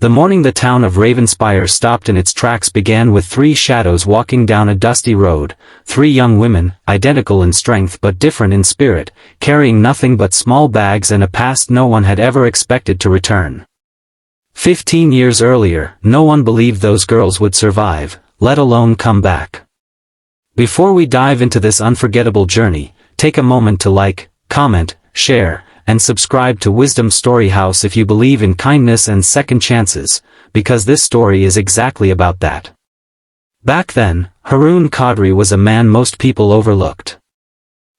The morning the town of Ravenspire stopped in its tracks began with three shadows walking down a dusty road, three young women, identical in strength but different in spirit, carrying nothing but small bags and a past no one had ever expected to return. 15 years earlier, no one believed those girls would survive, let alone come back. Before we dive into this unforgettable journey, take a moment to like, comment, share, and subscribe to Wisdom Story House if you believe in kindness and second chances, because this story is exactly about that. Back then, Haroon Qadri was a man most people overlooked.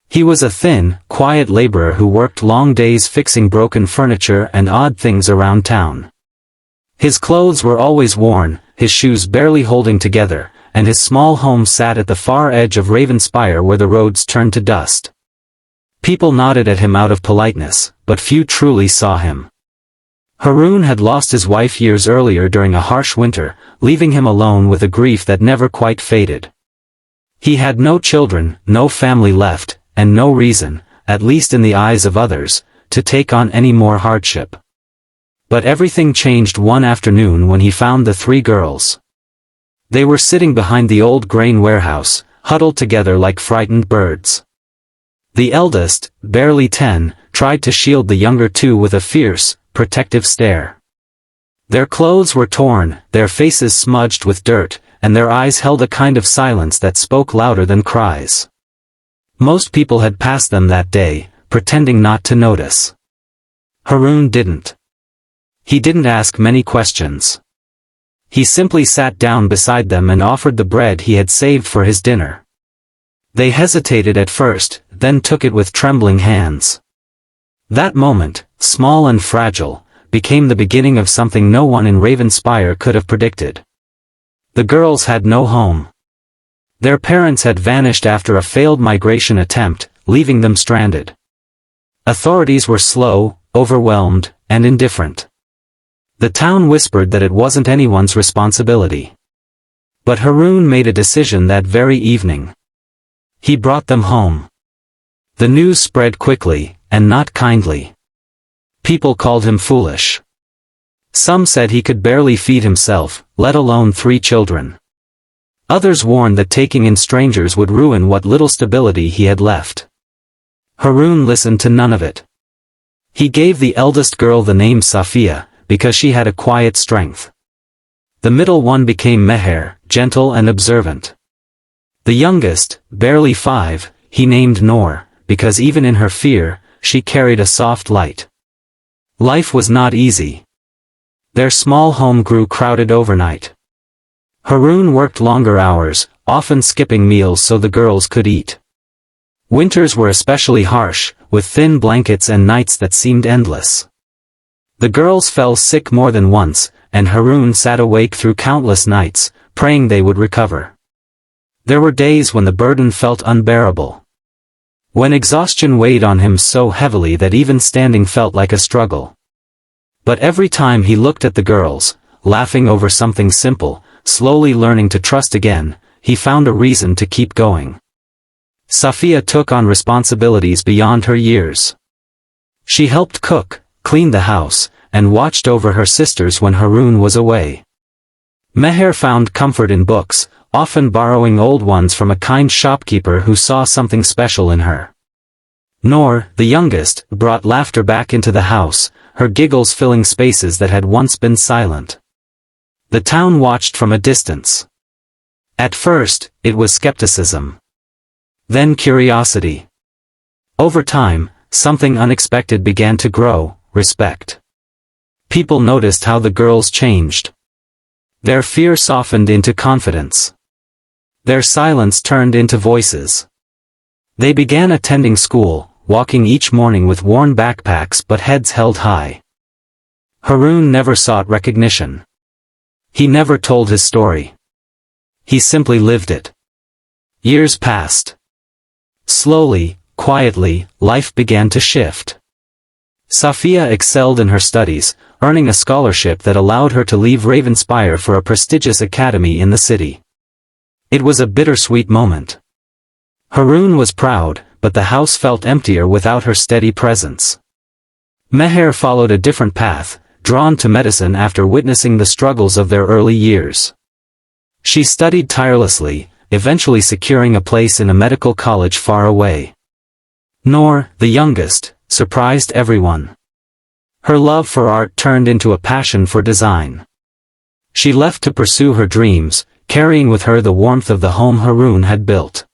He was a thin, quiet laborer who worked long days fixing broken furniture and odd things around town. His clothes were always worn, his shoes barely holding together, and his small home sat at the far edge of Ravenspire where the roads turned to dust. People nodded at him out of politeness, but few truly saw him. Haroon had lost his wife years earlier during a harsh winter, leaving him alone with a grief that never quite faded. He had no children, no family left, and no reason, at least in the eyes of others, to take on any more hardship. But everything changed one afternoon when he found the three girls. They were sitting behind the old grain warehouse, huddled together like frightened birds. The eldest, barely 10, tried to shield the younger two with a fierce, protective stare. Their clothes were torn, their faces smudged with dirt, and their eyes held a kind of silence that spoke louder than cries. Most people had passed them that day, pretending not to notice. Haroon didn't. He didn't ask many questions. He simply sat down beside them and offered the bread he had saved for his dinner. They hesitated at first, then took it with trembling hands. That moment, small and fragile, became the beginning of something no one in Ravenspire could have predicted. The girls had no home. Their parents had vanished after a failed migration attempt, leaving them stranded. Authorities were slow, overwhelmed, and indifferent. The town whispered that it wasn't anyone's responsibility. But Haroon made a decision that very evening. He brought them home. The news spread quickly, and not kindly. People called him foolish. Some said he could barely feed himself, let alone three children. Others warned that taking in strangers would ruin what little stability he had left. Haroon listened to none of it. He gave the eldest girl the name Safia, because she had a quiet strength. The middle one became Meher, gentle and observant. The youngest, barely 5, he named Noor, because even in her fear, she carried a soft light. Life was not easy. Their small home grew crowded overnight. Haroon worked longer hours, often skipping meals so the girls could eat. Winters were especially harsh, with thin blankets and nights that seemed endless. The girls fell sick more than once, and Haroon sat awake through countless nights, praying they would recover. There were days when the burden felt unbearable. When exhaustion weighed on him so heavily that even standing felt like a struggle. But every time he looked at the girls, laughing over something simple, slowly learning to trust again, he found a reason to keep going. Safia took on responsibilities beyond her years. She helped cook, cleaned the house, and watched over her sisters when Haroon was away. Meher found comfort in books, often borrowing old ones from a kind shopkeeper who saw something special in her. Noor, the youngest, brought laughter back into the house, her giggles filling spaces that had once been silent. The town watched from a distance. At first, it was skepticism. Then curiosity. Over time, something unexpected began to grow, respect. People noticed how the girls changed. Their fear softened into confidence. Their silence turned into voices. They began attending school, walking each morning with worn backpacks but heads held high. Haroon never sought recognition. He never told his story. He simply lived it. Years passed. Slowly, quietly, life began to shift. Safia excelled in her studies, earning a scholarship that allowed her to leave Ravenspire for a prestigious academy in the city. It was a bittersweet moment. Haroon was proud, but the house felt emptier without her steady presence. Meher followed a different path, drawn to medicine after witnessing the struggles of their early years. She studied tirelessly, eventually securing a place in a medical college far away. Noor, the youngest, surprised everyone. Her love for art turned into a passion for design. She left to pursue her dreams, carrying with her the warmth of the home Haroon had built.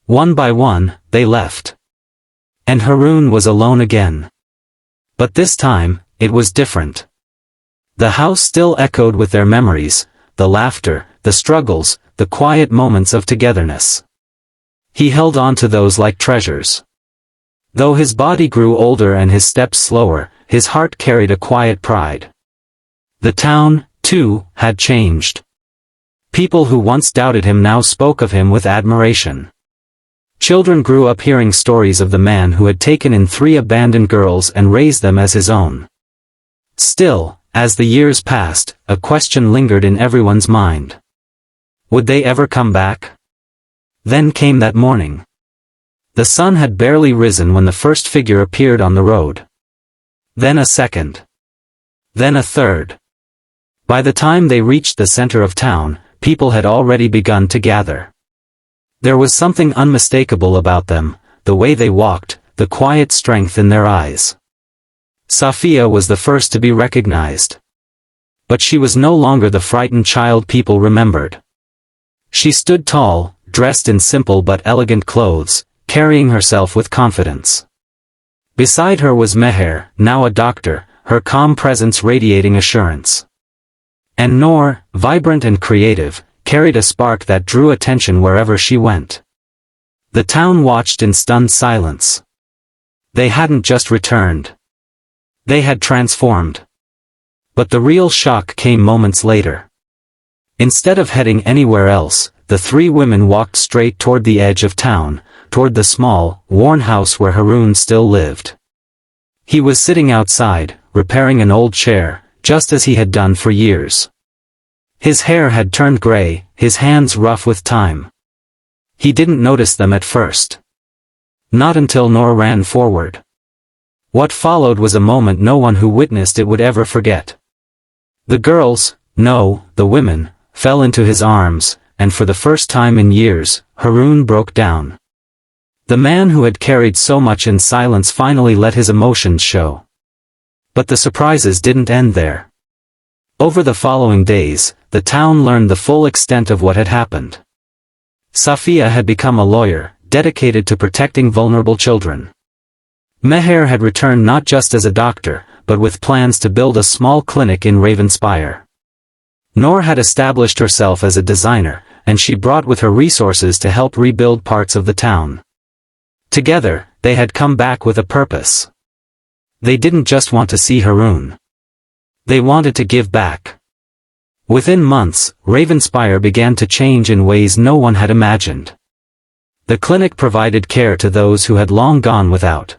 One by one, they left. And Haroon was alone again. But this time, it was different. The house still echoed with their memories, the laughter, the struggles, the quiet moments of togetherness. He held on to those like treasures. Though his body grew older and his steps slower, his heart carried a quiet pride. The town, too, had changed. People who once doubted him now spoke of him with admiration. Children grew up hearing stories of the man who had taken in 3 abandoned girls and raised them as his own. Still, as the years passed, a question lingered in everyone's mind. Would they ever come back? Then came that morning. The sun had barely risen when the first figure appeared on the road. Then a second. Then a third. By the time they reached the center of town, people had already begun to gather. There was something unmistakable about them, the way they walked, the quiet strength in their eyes. Safia was the first to be recognized. But she was no longer the frightened child people remembered. She stood tall, dressed in simple but elegant clothes, carrying herself with confidence. Beside her was Meher, now a doctor, her calm presence radiating assurance. And Noor, vibrant and creative, carried a spark that drew attention wherever she went. The town watched in stunned silence. They hadn't just returned. They had transformed. But the real shock came moments later. Instead of heading anywhere else, the 3 women walked straight toward the edge of town, toward the small, worn house where Haroon still lived. He was sitting outside, repairing an old chair, just as he had done for years. His hair had turned gray, his hands rough with time. He didn't notice them at first. Not until Noor ran forward. What followed was a moment no one who witnessed it would ever forget. The girls, no, the women, fell into his arms, and for the first time in years, Haroon broke down. The man who had carried so much in silence finally let his emotions show. But the surprises didn't end there. Over the following days, the town learned the full extent of what had happened. Safia had become a lawyer, dedicated to protecting vulnerable children. Meher had returned not just as a doctor, but with plans to build a small clinic in Ravenspire. Noor had established herself as a designer, and she brought with her resources to help rebuild parts of the town. Together, they had come back with a purpose. They didn't just want to see Haroon. They wanted to give back. Within months, Ravenspire began to change in ways no one had imagined. The clinic provided care to those who had long gone without.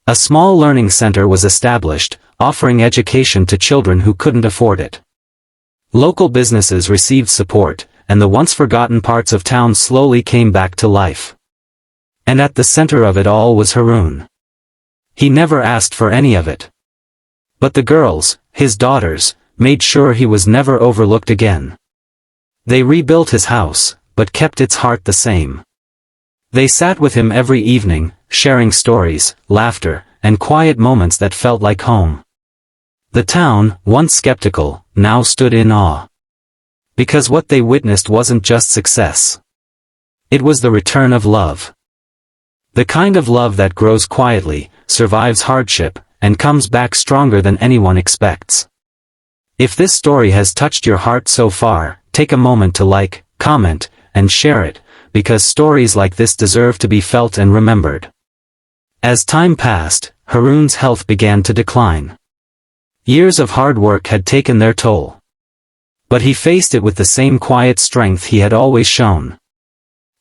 A small learning center was established, offering education to children who couldn't afford it. Local businesses received support, and the once forgotten parts of town slowly came back to life. And at the center of it all was Haroon. He never asked for any of it. But the girls, his daughters, made sure he was never overlooked again. They rebuilt his house, but kept its heart the same. They sat with him every evening, sharing stories, laughter, and quiet moments that felt like home. The town, once skeptical, now stood in awe. Because what they witnessed wasn't just success. It was the return of love. The kind of love that grows quietly, survives hardship, and comes back stronger than anyone expects. If this story has touched your heart so far, take a moment to like, comment, and share it, because stories like this deserve to be felt and remembered. As time passed, Haroon's health began to decline. Years of hard work had taken their toll. But he faced it with the same quiet strength he had always shown.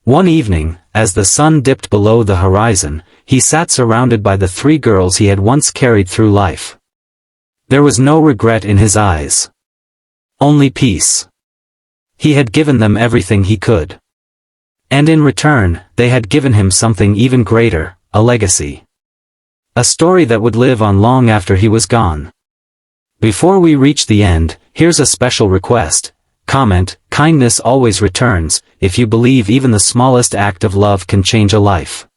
One evening, as the sun dipped below the horizon, he sat surrounded by the 3 girls he had once carried through life. There was no regret in his eyes. Only peace. He had given them everything he could. And in return, they had given him something even greater, a legacy. A story that would live on long after he was gone. Before we reach the end, here's a special request. Comment, kindness always returns, if you believe even the smallest act of love can change a life.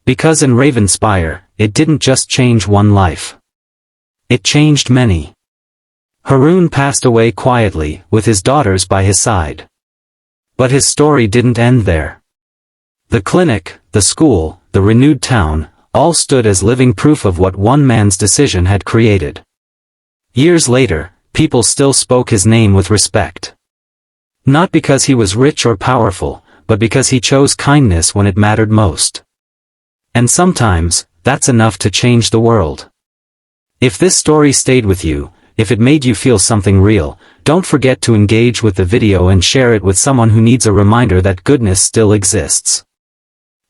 Because in Ravenspire, it didn't just change one life. It changed many. Haroon passed away quietly, with his daughters by his side. But his story didn't end there. The clinic, the school, the renewed town, all stood as living proof of what one man's decision had created. Years later, people still spoke his name with respect. Not because he was rich or powerful, but because he chose kindness when it mattered most. And sometimes, that's enough to change the world. If this story stayed with you, if it made you feel something real, don't forget to engage with the video and share it with someone who needs a reminder that goodness still exists.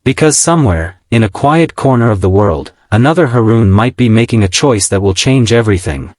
Because somewhere, in a quiet corner of the world, another Haroon might be making a choice that will change everything.